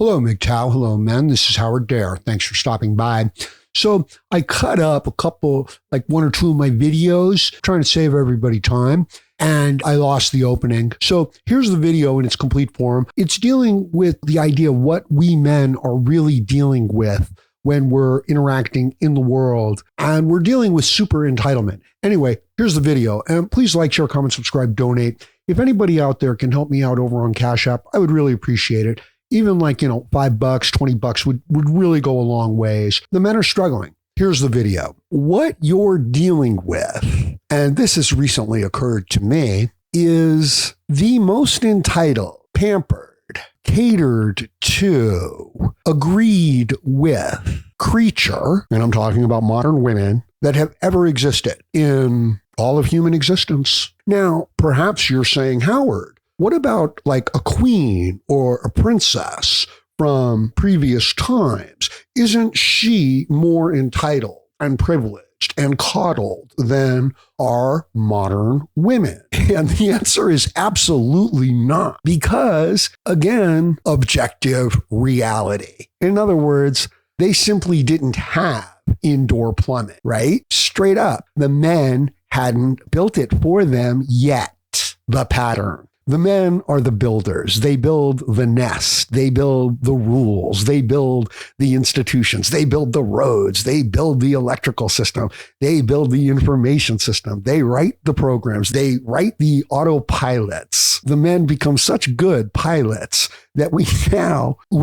Hello, MGTOW. Hello, men. This is Howard Dare. Thanks for stopping by. So I cut up a couple, like one or two of my videos, trying to save everybody time, and I lost the opening. So here's the video in its complete form. It's dealing with the idea of what we men are really dealing with when we're interacting in the world, and we're dealing with super entitlement. Anyway, here's the video, and please like, share, comment, subscribe, donate. If anybody out there can help me out over on Cash App, I would really appreciate it. Even like, $5, $20 would really go a long ways. The men are struggling. Here's the video. What you're dealing with, and this has recently occurred to me, is the most entitled, pampered, catered to, agreed with creature, and I'm talking about modern women, that have ever existed in all of human existence. Now, perhaps you're saying, Howard, what about like a queen or a princess from previous times? Isn't she more entitled and privileged and coddled than our modern women? And the answer is absolutely not, because again, objective reality. In other words, they simply didn't have indoor plumbing, right? Straight up, the men hadn't built it for them yet, the pattern. The men are the builders. They build the nest. They build the rules. They build the institutions. They build the roads. They build the electrical system. They build the information system. They write the programs. They write the autopilots. The men become such good pilots that we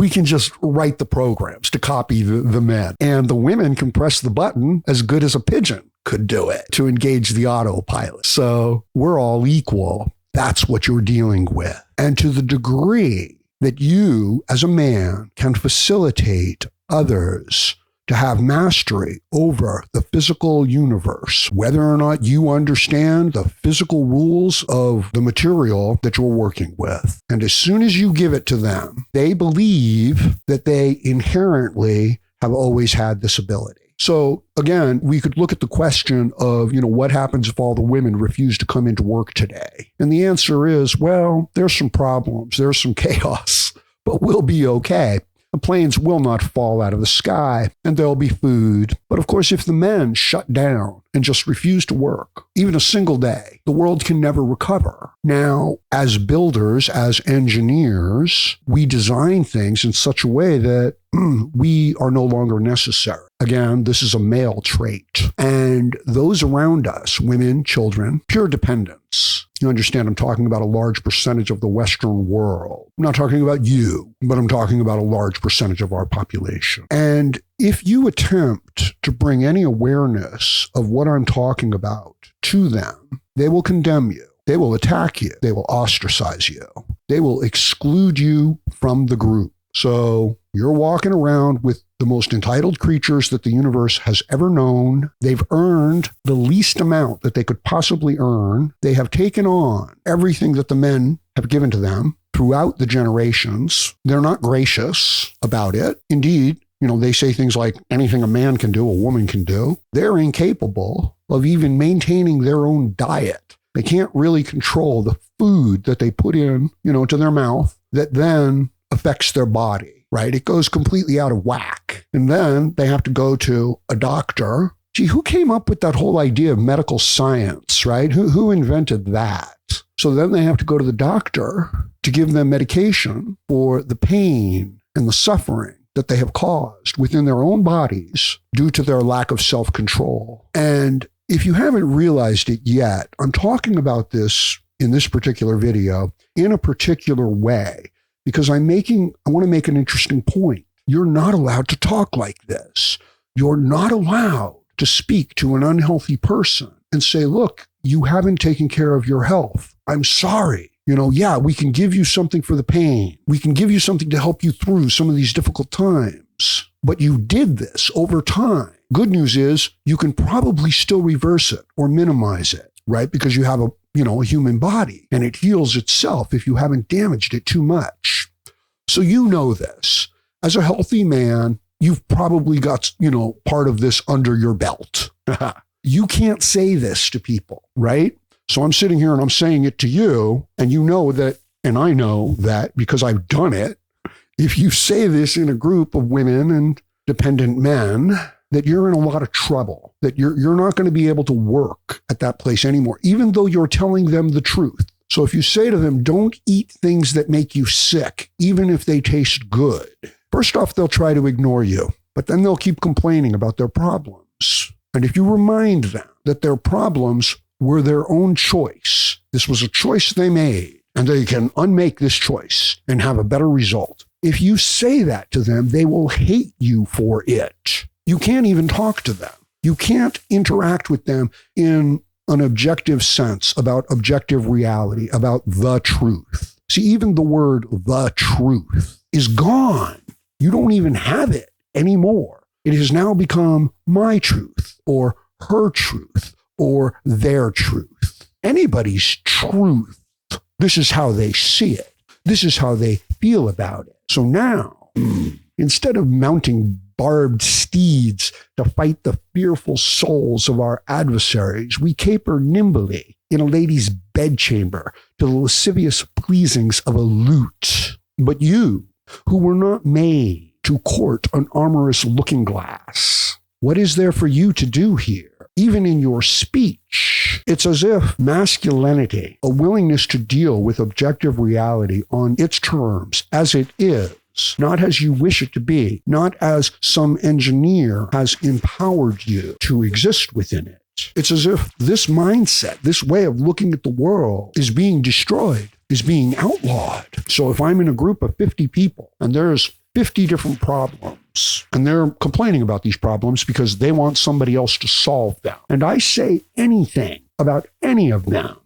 can just write the programs to copy the men. And the women can press the button as good as a pigeon could do it to engage the autopilot. So we're all equal. That's what you're dealing with. And to the degree that you, as a man, can facilitate others to have mastery over the physical universe, whether or not you understand the physical rules of the material that you're working with. And as soon as you give it to them, they believe that they inherently have always had this ability. So again, we could look at the question of, what happens if all the women refuse to come into work today? And the answer is, well, there's some problems, there's some chaos, but we'll be okay. The planes will not fall out of the sky, and there'll be food. But of course, if the men shut down and just refuse to work, even a single day, the world can never recover. Now, as builders, as engineers, we design things in such a way that we are no longer necessary. Again, this is a male trait. And those around us, women, children, pure dependence. You understand, I'm talking about a large percentage of the Western world. I'm not talking about you, but I'm talking about a large percentage of our population. And if you attempt to bring any awareness of what I'm talking about to them, they will condemn you. They will attack you. They will ostracize you. They will exclude you from the group. So you're walking around with the most entitled creatures that the universe has ever known. They've earned the least amount that they could possibly earn. They have taken on everything that the men have given to them throughout the generations. They're not gracious about it. Indeed, they say things like anything a man can do, a woman can do. They're incapable of even maintaining their own diet. They can't really control the food that they put in, to their mouth that then affects their body, right? It goes completely out of whack. And then they have to go to a doctor. Gee, who came up with that whole idea of medical science, right? Who invented that? So then they have to go to the doctor to give them medication for the pain and the suffering that they have caused within their own bodies due to their lack of self-control. And if you haven't realized it yet, I'm talking about this in this particular video in a particular way, because I want to make an interesting point. You're not allowed to talk like this. You're not allowed to speak to an unhealthy person and say, look, you haven't taken care of your health. I'm sorry. We can give you something for the pain. We can give you something to help you through some of these difficult times. But you did this over time. Good news is you can probably still reverse it or minimize it, right? Because you have a human body, and it heals itself if you haven't damaged it too much. So this. As a healthy man, you've probably got, part of this under your belt. You can't say this to people, right? So I'm sitting here and I'm saying it to you, and that, and I know that because I've done it, if you say this in a group of women and dependent men, that you're in a lot of trouble, that you're not going to be able to work at that place anymore, even though you're telling them the truth. So if you say to them, don't eat things that make you sick, even if they taste good, first off, they'll try to ignore you, but then they'll keep complaining about their problems. And if you remind them that their problems were their own choice, this was a choice they made, and they can unmake this choice and have a better result. If you say that to them, they will hate you for it. You can't even talk to them. You can't interact with them in an objective sense about objective reality, about the truth. See, even the word the truth is gone. You don't even have it anymore. It has now become my truth or her truth or their truth. Anybody's truth. This is how they see it. This is how they feel about it. So now, instead of mounting barbed steeds to fight the fearful souls of our adversaries, we caper nimbly in a lady's bedchamber to the lascivious pleasings of a lute. But you, who were not made to court an amorous looking glass, what is there for you to do here? Even in your speech, it's as if masculinity, a willingness to deal with objective reality on its terms as it is, not as you wish it to be, not as some engineer has empowered you to exist within it. It's as if this mindset, this way of looking at the world is being destroyed, is being outlawed. So if I'm in a group of 50 people and there's 50 different problems, and they're complaining about these problems because they want somebody else to solve them, and I say anything about any of them,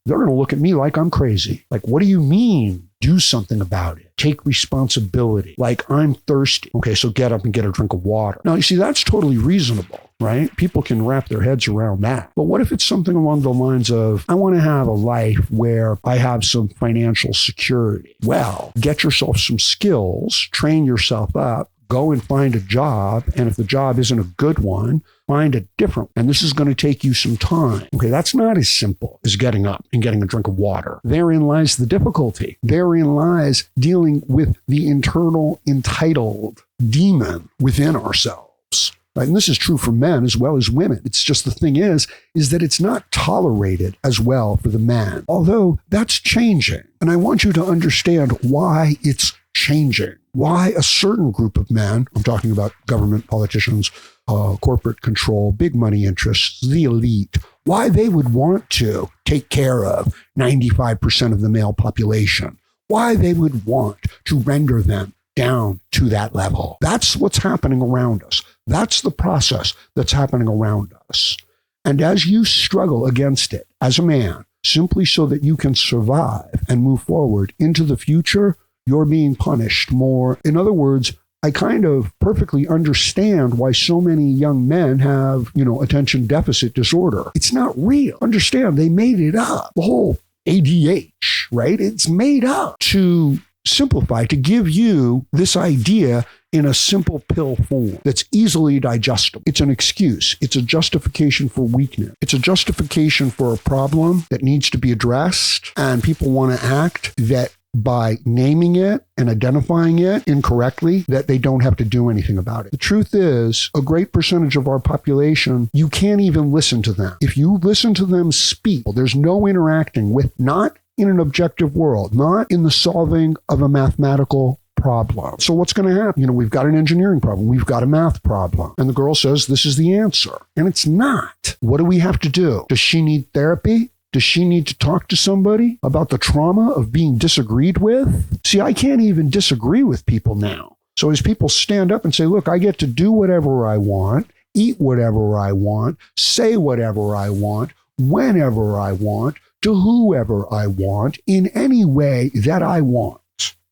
they're going to look at me like I'm crazy. Like, what do you mean? Do something about it. Take responsibility. Like, I'm thirsty. Okay, so get up and get a drink of water. Now, you see, that's totally reasonable, right? People can wrap their heads around that. But what if it's something along the lines of, I want to have a life where I have some financial security? Well, get yourself some skills, train yourself up, go and find a job. And if the job isn't a good one, find a different one. And this is going to take you some time. Okay, that's not as simple as getting up and getting a drink of water. Therein lies the difficulty. Therein lies dealing with the internal entitled demon within ourselves. Right? And this is true for men as well as women. It's just the thing is that it's not tolerated as well for the man. Although that's changing. And I want you to understand why it's changing. Why a certain group of men, I'm talking about government, politicians, corporate control, big money interests, the elite, why they would want to take care of 95% of the male population, why they would want to render them down to that level. That's what's happening around us. That's the process that's happening around us. And as you struggle against it as a man, simply so that you can survive and move forward into the future, you're being punished more. In other words, I kind of perfectly understand why so many young men have, attention deficit disorder. It's not real. Understand, they made it up. The whole ADH, right? It's made up to simplify, to give you this idea in a simple pill form that's easily digestible. It's an excuse. It's a justification for weakness. It's a justification for a problem that needs to be addressed, and people want to act that by naming it and identifying it incorrectly, that they don't have to do anything about it. The truth is, a great percentage of our population, you can't even listen to them. If you listen to them speak, there's no interacting with, not in an objective world, not in the solving of a mathematical problem. So what's going to happen? We've got an engineering problem. We've got a math problem. And the girl says, this is the answer. And it's not. What do we have to do? Does she need therapy? Does she need to talk to somebody about the trauma of being disagreed with? See, I can't even disagree with people now. So as people stand up and say, look, I get to do whatever I want, eat whatever I want, say whatever I want, whenever I want, to whoever I want, in any way that I want.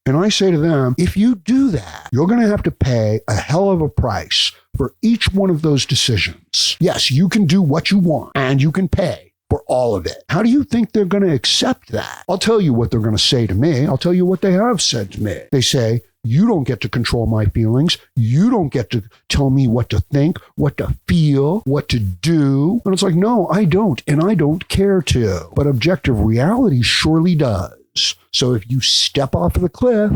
And I say to them, if you do that, you're going to have to pay a hell of a price for each one of those decisions. Yes, you can do what you want and you can pay for all of it. How do you think they're going to accept that? I'll tell you what they're going to say to me. I'll tell you what they have said to me. They say, you don't get to control my feelings. You don't get to tell me what to think, what to feel, what to do. And it's like, no, I don't. And I don't care to. But objective reality surely does. So if you step off of the cliff,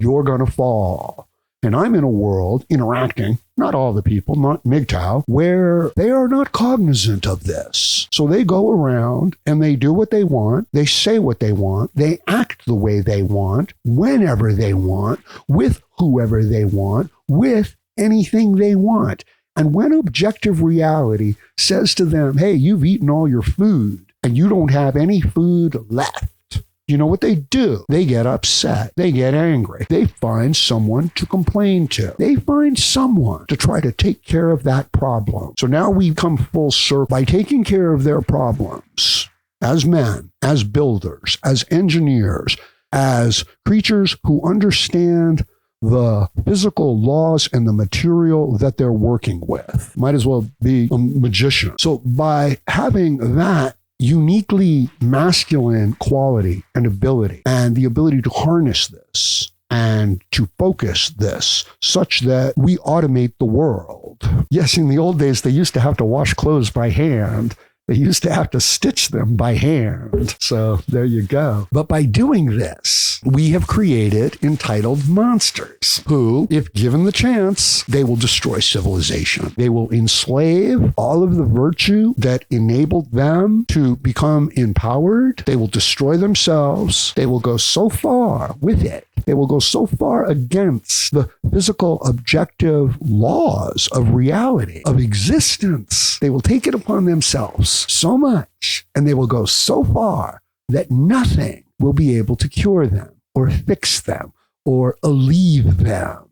you're going to fall. And I'm in a world interacting, not all the people, not MGTOW, where they are not cognizant of this. So they go around and they do what they want. They say what they want. They act the way they want, whenever they want, with whoever they want, with anything they want. And when objective reality says to them, hey, you've eaten all your food and you don't have any food left, you know what they do? They get upset. They get angry. They find someone to complain to. They find someone to try to take care of that problem. So now we come full circle by taking care of their problems as men, as builders, as engineers, as creatures who understand the physical laws and the material that they're working with. Might as well be a magician. So by having that uniquely masculine quality and ability, and the ability to harness this and to focus this such that we automate the world. Yes, in the old days, they used to have to wash clothes by hand. They used to have to stitch them by hand. So there you go. But by doing this, we have created entitled monsters who, if given the chance, they will destroy civilization. They will enslave all of the virtue that enabled them to become empowered. They will destroy themselves. They will go so far with it. They will go so far against the physical objective laws of reality, of existence. They will take it upon themselves so much, and they will go so far that nothing will be able to cure them or fix them or alleviate them.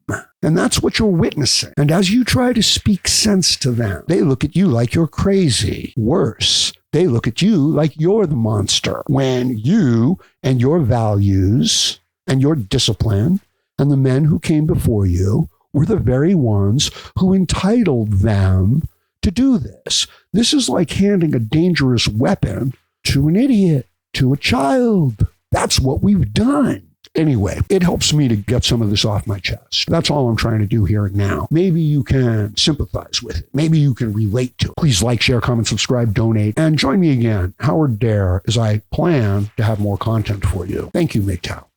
And that's what you're witnessing. And as you try to speak sense to them, they look at you like you're crazy. Worse, they look at you like you're the monster, when you and your values and your discipline and the men who came before you were the very ones who entitled them to do this. This is like handing a dangerous weapon to an idiot, to a child. That's what we've done. Anyway, it helps me to get some of this off my chest. That's all I'm trying to do here and now. Maybe you can sympathize with it. Maybe you can relate to it. Please like, share, comment, subscribe, donate, and join me again, Howard Dare, as I plan to have more content for you. Thank you, MGTOW.